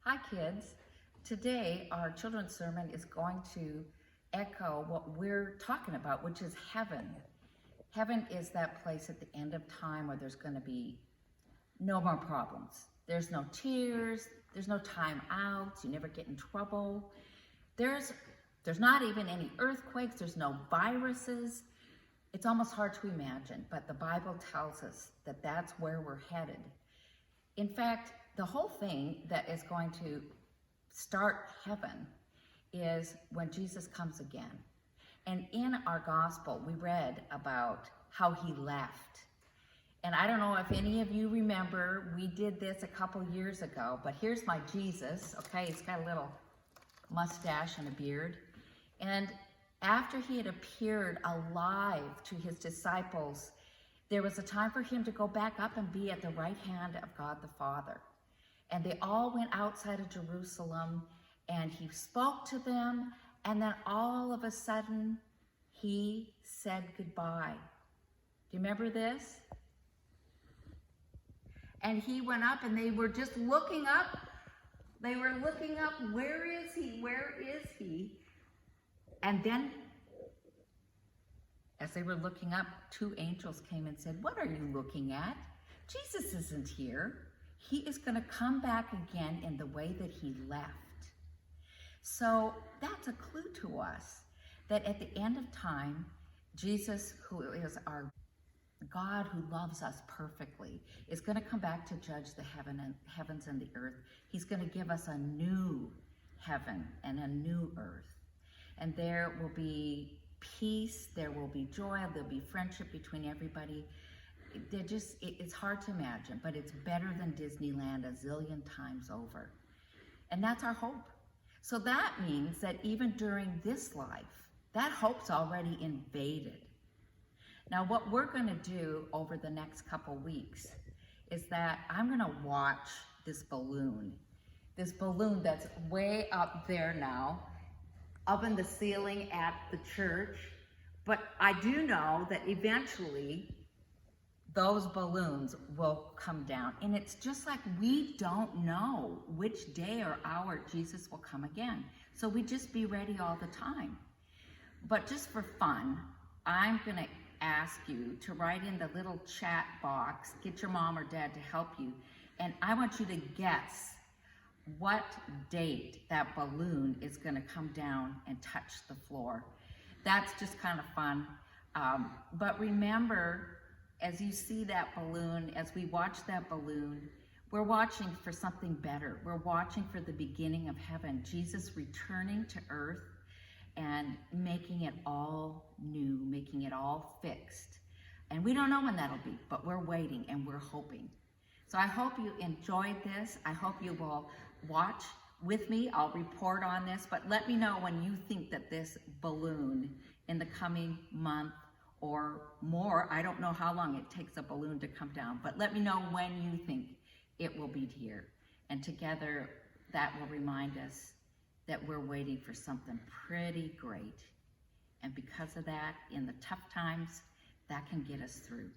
Hi kids. Today our children's sermon is going to echo what we're talking about, which is heaven. Heaven is that place at the end of time where there's going to be no more problems. There's no tears, there's no time outs, you never get in trouble. There's not even any earthquakes, there's no viruses. It's almost hard to imagine, but the Bible tells us that that's where we're headed. In fact, the whole thing that is going to start heaven is when Jesus comes again. And in our gospel, we read about how he left. And I don't know if any of you remember, we did this a couple years ago, but here's my Jesus, okay? He's got a little mustache and a beard. And after he had appeared alive to his disciples, there was a time for him to go back up and be at the right hand of God the Father. And they all went outside of Jerusalem, and he spoke to them, and then all of a sudden, he said goodbye. Do you remember this? And he went up, and they were just looking up. They were looking up, where is he? Where is he? And then, as they were looking up, two angels came and said, "What are you looking at? Jesus isn't here. He is going to come back again in the way that he left." So that's a clue to us that at the end of time, Jesus, who is our God who loves us perfectly, is going to come back to judge the heavens and the earth. He's going to give us a new heaven and a new earth. And there will be peace, there will be joy, there'll be friendship between everybody. It's hard to imagine, but it's better than Disneyland a zillion times over. And that's our hope. So that means that even during this life, that hope's already invaded. Now, what we're going to do over the next couple weeks is that I'm going to watch this balloon that's way up there now, up in the ceiling at the church. But I do know that eventually those balloons will come down. And it's just like we don't know which day or hour Jesus will come again. So we just be ready all the time. But just for fun, I'm going to ask you to write in the little chat box, get your mom or dad to help you, and I want you to guess what date that balloon is going to come down and touch the floor. That's just kind of fun. But remember, as you see that balloon, as we watch that balloon, we're watching for something better. We're watching for the beginning of heaven, Jesus returning to earth and making it all new, making it all fixed. And we don't know when that'll be, but we're waiting and we're hoping. So I hope you enjoyed this. I hope you will watch with me. I'll report on this, but let me know when you think that this balloon in the coming month or more, I don't know how long it takes a balloon to come down, but let me know when you think it will be here. And together that will remind us that we're waiting for something pretty great. And because of that, in the tough times, that can get us through.